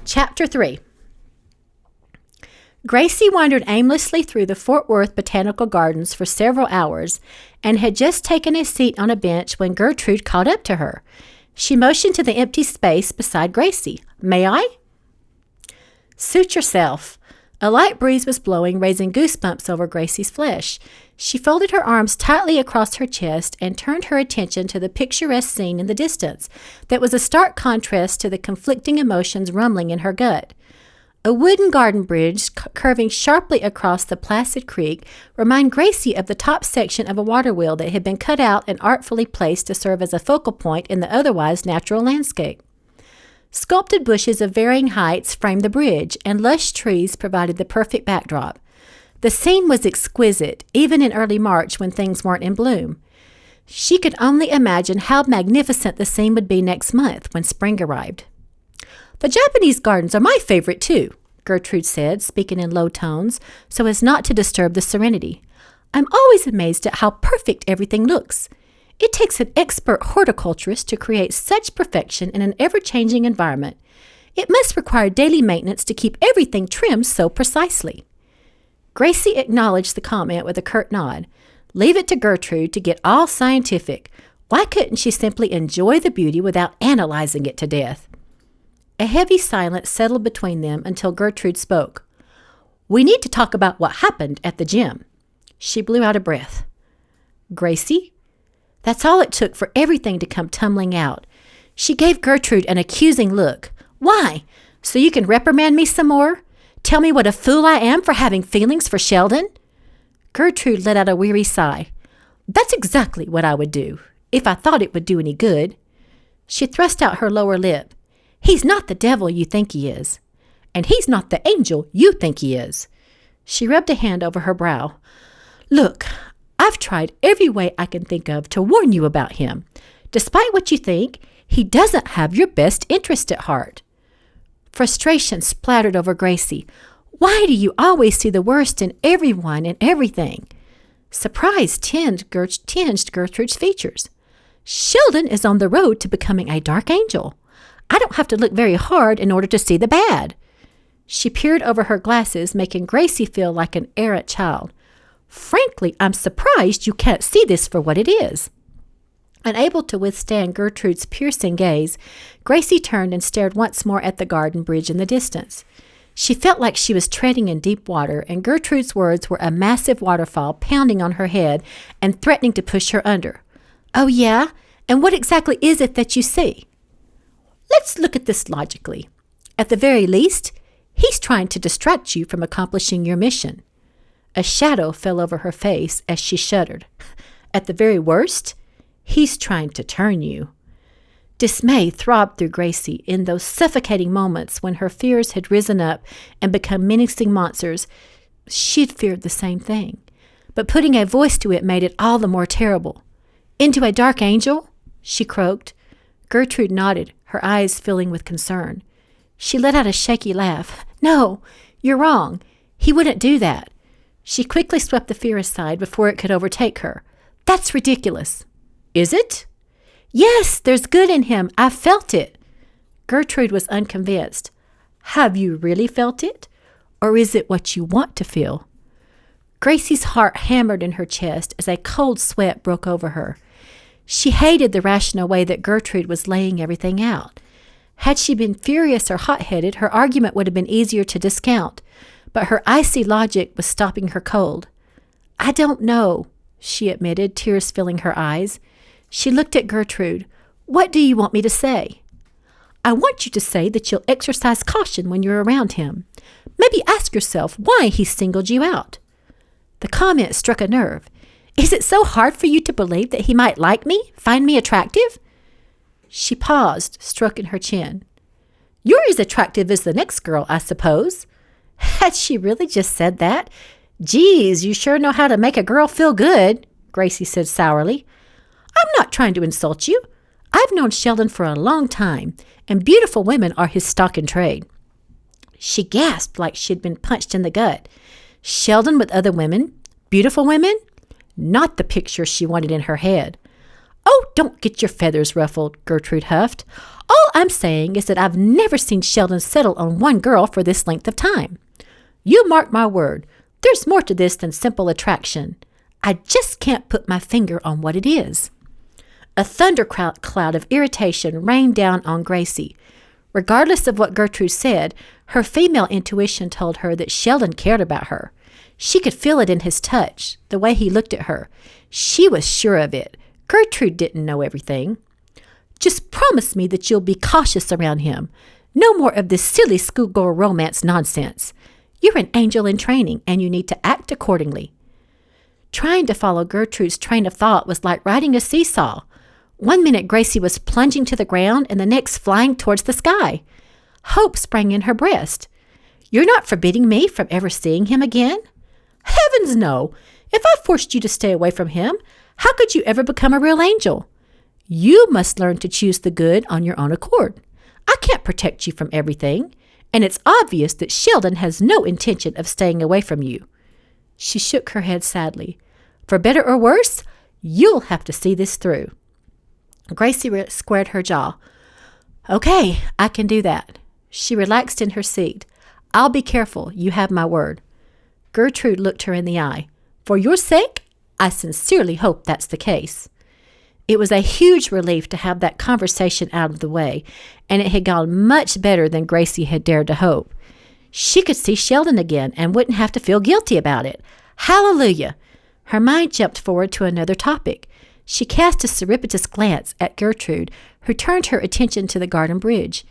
Chapter 3. Gracie wandered aimlessly through the Fort Worth Botanical Gardens for several hours and had just taken a seat on a bench when Gertrude caught up to her. She motioned to the empty space beside Gracie. "May I?" "Suit yourself." A light breeze was blowing, raising goosebumps over Gracie's flesh. She folded her arms tightly across her chest and turned her attention to the picturesque scene in the distance that was a stark contrast to the conflicting emotions rumbling in her gut. A wooden garden bridge curving sharply across the placid creek reminded Gracie of the top section of a water wheel that had been cut out and artfully placed to serve as a focal point in the otherwise natural landscape. Sculpted bushes of varying heights framed the bridge, and lush trees provided the perfect backdrop. The scene was exquisite, even in early March when things weren't in bloom. She could only imagine how magnificent the scene would be next month when spring arrived. "The Japanese gardens are my favorite, too," Gertrude said, speaking in low tones so as not to disturb the serenity. "I'm always amazed at how perfect everything looks. It takes an expert horticulturist to create such perfection in an ever-changing environment. It must require daily maintenance to keep everything trimmed so precisely." Gracie acknowledged the comment with a curt nod. Leave it to Gertrude to get all scientific. Why couldn't she simply enjoy the beauty without analyzing it to death? A heavy silence settled between them until Gertrude spoke. "We need to talk about what happened at the gym." She blew out a breath. "Gracie?" That's all it took for everything to come tumbling out. She gave Gertrude an accusing look. "Why? So you can reprimand me some more? Tell me what a fool I am for having feelings for Sheldon?" Gertrude let out a weary sigh. "That's exactly what I would do, if I thought it would do any good." She thrust out her lower lip. "He's not the devil you think he is. And he's not the angel you think he is." She rubbed a hand over her brow. "Look, I've tried every way I can think of to warn you about him. Despite what you think, he doesn't have your best interest at heart." Frustration splattered over Gracie. "Why do you always see the worst in everyone and everything?" Surprise tinged Gertrude's features. "Sheldon is on the road to becoming a dark angel. I don't have to look very hard in order to see the bad." She peered over her glasses, making Gracie feel like an errant child. "Frankly, I'm surprised you can't see this for what it is." Unable to withstand Gertrude's piercing gaze, Gracie turned and stared once more at the garden bridge in the distance. She felt like she was treading in deep water, and Gertrude's words were a massive waterfall pounding on her head and threatening to push her under. "Oh, yeah? And what exactly is it that you see?" "Let's look at this logically. At the very least, he's trying to distract you from accomplishing your mission." A shadow fell over her face as she shuddered. "At the very worst, he's trying to turn you." Dismay throbbed through Gracie in those suffocating moments when her fears had risen up and become menacing monsters. She'd feared the same thing, but putting a voice to it made it all the more terrible. "Into a dark angel?" she croaked. Gertrude nodded, her eyes filling with concern. She let out a shaky laugh. "No, you're wrong. He wouldn't do that." She quickly swept the fear aside before it could overtake her. "That's ridiculous." "Is it?" "Yes, there's good in him. I've felt it." Gertrude was unconvinced. "Have you really felt it? Or is it what you want to feel?" Gracie's heart hammered in her chest as a cold sweat broke over her. She hated the rational way that Gertrude was laying everything out. Had she been furious or hot-headed, her argument would have been easier to discount, but her icy logic was stopping her cold. "I don't know," she admitted, tears filling her eyes. She looked at Gertrude. "What do you want me to say?" "I want you to say that you'll exercise caution when you're around him. Maybe ask yourself why he singled you out." The comment struck a nerve. "Is it so hard for you to believe that he might like me, find me attractive?" She paused, stroking her chin. "You're as attractive as the next girl, I suppose." Had she really just said that? "Geez, you sure know how to make a girl feel good," Gracie said sourly. "I'm not trying to insult you. I've known Sheldon for a long time, and beautiful women are his stock in trade." She gasped like she'd been punched in the gut. Sheldon with other women? Beautiful women? Not the picture she wanted in her head. Oh, don't get your feathers ruffled, Gertrude huffed. All I'm saying is that I've never seen Sheldon settle on one girl for this length of time. You mark my word, there's more to this than simple attraction. I just can't put my finger on what it is. A thundercloud of irritation rained down on Gracie. Regardless of what Gertrude said, her female intuition told her that Sheldon cared about her. She could feel it in his touch, the way he looked at her. She was sure of it. Gertrude didn't know everything. Just promise me that you'll be cautious around him. No more of this silly schoolgirl romance nonsense. You're an angel in training, and you need to act accordingly. Trying to follow Gertrude's train of thought was like riding a seesaw. One minute Gracie was plunging to the ground and the next flying towards the sky. Hope sprang in her breast. You're not forbidding me from ever seeing him again? Heavens no! If I forced you to stay away from him, how could you ever become a real angel? You must learn to choose the good on your own accord. I can't protect you from everything, and it's obvious that Sheldon has no intention of staying away from you. She shook her head sadly. For better or worse, you'll have to see this through. Gracie squared her jaw. Okay, I can do that. She relaxed in her seat. I'll be careful, you have my word. Gertrude looked her in the eye. For your sake, I sincerely hope that's the case. It was a huge relief to have that conversation out of the way, and it had gone much better than Gracie had dared to hope. She could see Sheldon again and wouldn't have to feel guilty about it. Hallelujah! Her mind jumped forward to another topic. She cast a surreptitious glance at Gertrude, who turned her attention to the garden bridge.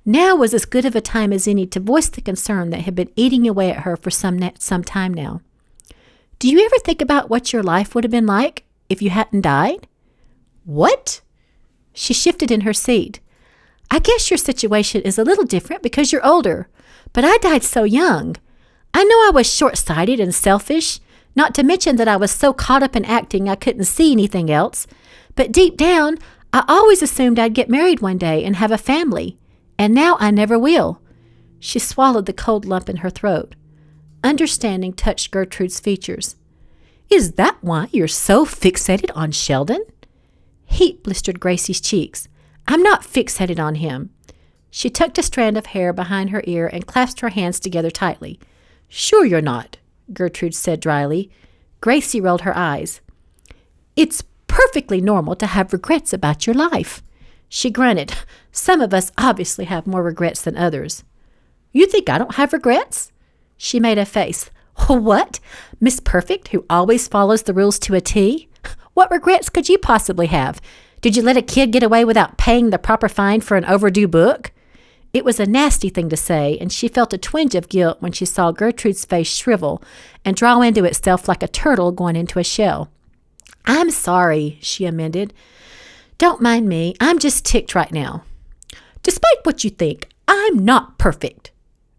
Now was as good of a time as any to voice the concern that had been eating away at her for some time now. Do you ever think about what your life would have been like if you hadn't died? What? She shifted in her seat. I guess your situation is a little different because you're older, but I died so young. I know I was short-sighted and selfish, not to mention that I was so caught up in acting I couldn't see anything else. But deep down, I always assumed I'd get married one day and have a family, and now I never will. She swallowed the cold lump in her throat. Understanding touched Gertrude's features. Is that why you're so fixated on Sheldon? Heat blistered Gracie's cheeks. I'm not fixated on him. She tucked a strand of hair behind her ear and clasped her hands together tightly. Sure you're not, Gertrude said dryly. Gracie rolled her eyes. It's perfectly normal to have regrets about your life. She grunted. Some of us obviously have more regrets than others. You think I don't have regrets? She made a face. What? Miss Perfect, who always follows the rules to a T? What regrets could you possibly have? Did you let a kid get away without paying the proper fine for an overdue book? It was a nasty thing to say, and she felt a twinge of guilt when she saw Gertrude's face shrivel and draw into itself like a turtle going into a shell. I'm sorry, she amended. Don't mind me. I'm just ticked right now. Despite what you think, I'm not perfect,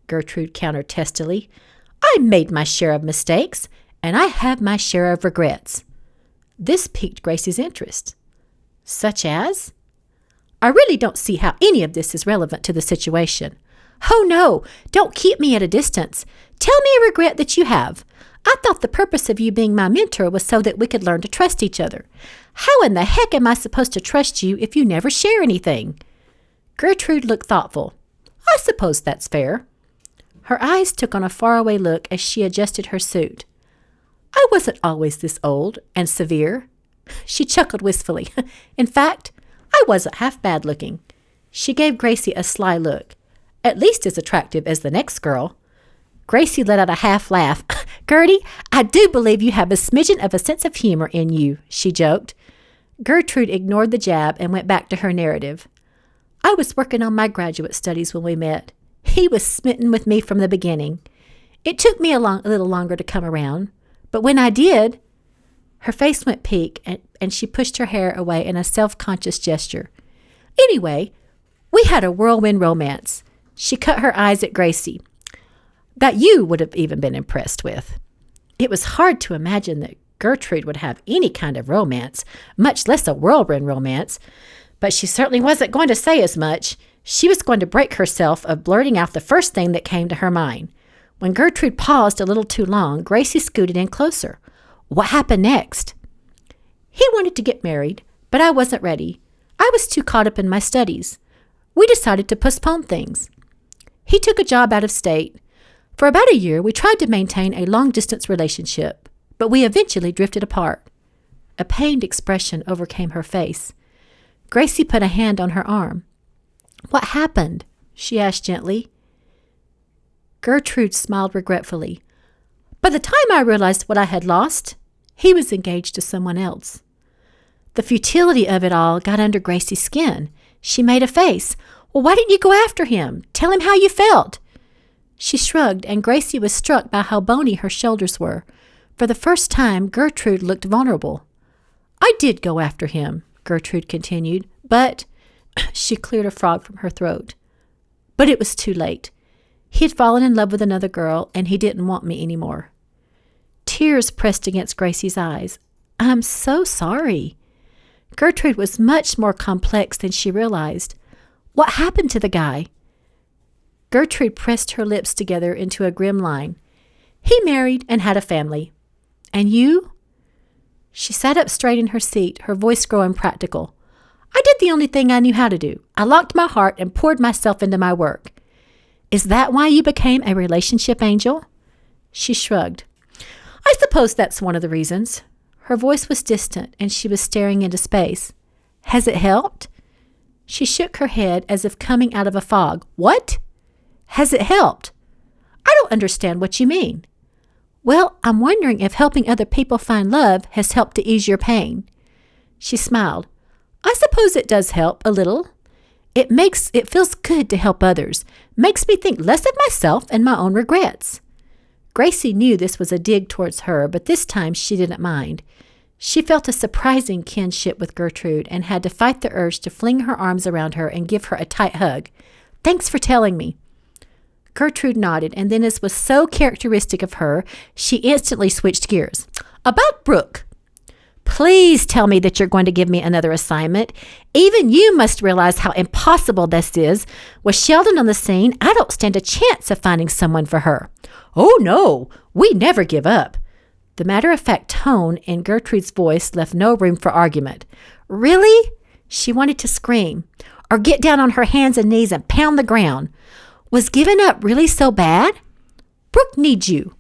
Gertrude countered testily. I made my share of mistakes, and I have my share of regrets. This piqued Gracie's interest. Such as? I really don't see how any of this is relevant to the situation. Oh, no, don't keep me at a distance. Tell me a regret that you have. I thought the purpose of you being my mentor was so that we could learn to trust each other. How in the heck am I supposed to trust you if you never share anything? Gertrude looked thoughtful. I suppose that's fair. Her eyes took on a faraway look as she adjusted her suit. I wasn't always this old and severe. She chuckled wistfully. In fact, I wasn't half bad looking. She gave Gracie a sly look. At least as attractive as the next girl. Gracie let out a half laugh. Gertie, I do believe you have a smidgen of a sense of humor in you, she joked. Gertrude ignored the jab and went back to her narrative. I was working on my graduate studies when we met. He was smitten with me from the beginning. It took me a little longer to come around, but when I did, her face went pink and she pushed her hair away in a self-conscious gesture. Anyway, we had a whirlwind romance. She cut her eyes at Gracie. That you would have even been impressed with. It was hard to imagine that Gertrude would have any kind of romance, much less a whirlwind romance, but she certainly wasn't going to say as much. She was going to break herself of blurting out the first thing that came to her mind. When Gertrude paused a little too long, Gracie scooted in closer. What happened next? He wanted to get married, But I wasn't ready. I was too caught up in my studies. We decided to postpone things. He took a job out of state. For about a year, we tried to maintain a long-distance relationship, but we eventually drifted apart. A pained expression overcame her face. Gracie put a hand on her arm. "What happened?" she asked gently. Gertrude smiled regretfully. By the time I realized what I had lost, he was engaged to someone else. The futility of it all got under Gracie's skin. She made a face. "Well, why didn't you go after him? Tell him how you felt." She shrugged, and Gracie was struck by how bony her shoulders were. For the first time, Gertrude looked vulnerable. "I did go after him," Gertrude continued, "but—" She cleared a frog from her throat. "But it was too late. He had fallen in love with another girl, and he didn't want me anymore." Tears pressed against Gracie's eyes. "I'm so sorry." Gertrude was much more complex than she realized. "What happened to the guy?" Gertrude pressed her lips together into a grim line. "He married and had a family." "And you?" She sat up straight in her seat, her voice growing practical. "I did the only thing I knew how to do. I locked my heart and poured myself into my work." "Is that why you became a relationship angel?" She shrugged. "I suppose that's one of the reasons." Her voice was distant, and she was staring into space. "Has it helped?" She shook her head as if coming out of a fog. "What? Has it helped?" "I don't understand what you mean." "Well, I'm wondering if helping other people find love has helped to ease your pain." She smiled. "I suppose it does help a little. It feels good to help others. Makes me think less of myself and my own regrets." Gracie knew this was a dig towards her, but this time she didn't mind. She felt a surprising kinship with Gertrude and had to fight the urge to fling her arms around her and give her a tight hug. "Thanks for telling me." Gertrude nodded, and then, as was so characteristic of her, she instantly switched gears. "About Brooke. Please tell me that you're going to give me another assignment. Even you must realize how impossible this is. With Sheldon on the scene, I don't stand a chance of finding someone for her." "Oh, no, we never give up." The matter-of-fact tone in Gertrude's voice left no room for argument. "Really?" She wanted to scream, or get down on her hands and knees and pound the ground. Was giving up really so bad? "Brooke needs you."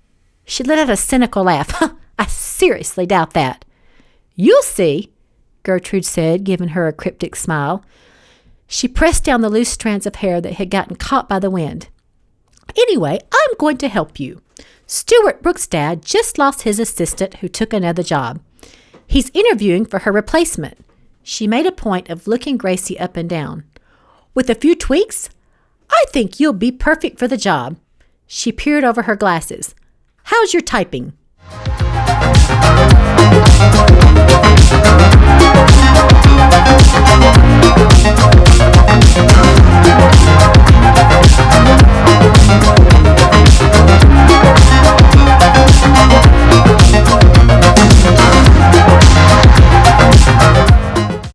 She let out a cynical laugh. "I seriously doubt that." "You'll see," Gertrude said, giving her a cryptic smile. She pressed down the loose strands of hair that had gotten caught by the wind. "Anyway, I'm going to help you. Stuart, Brooke's dad, just lost his assistant who took another job. He's interviewing for her replacement." She made a point of looking Gracie up and down. "With a few tweaks, I think you'll be perfect for the job." She peered over her glasses. "How's your typing?"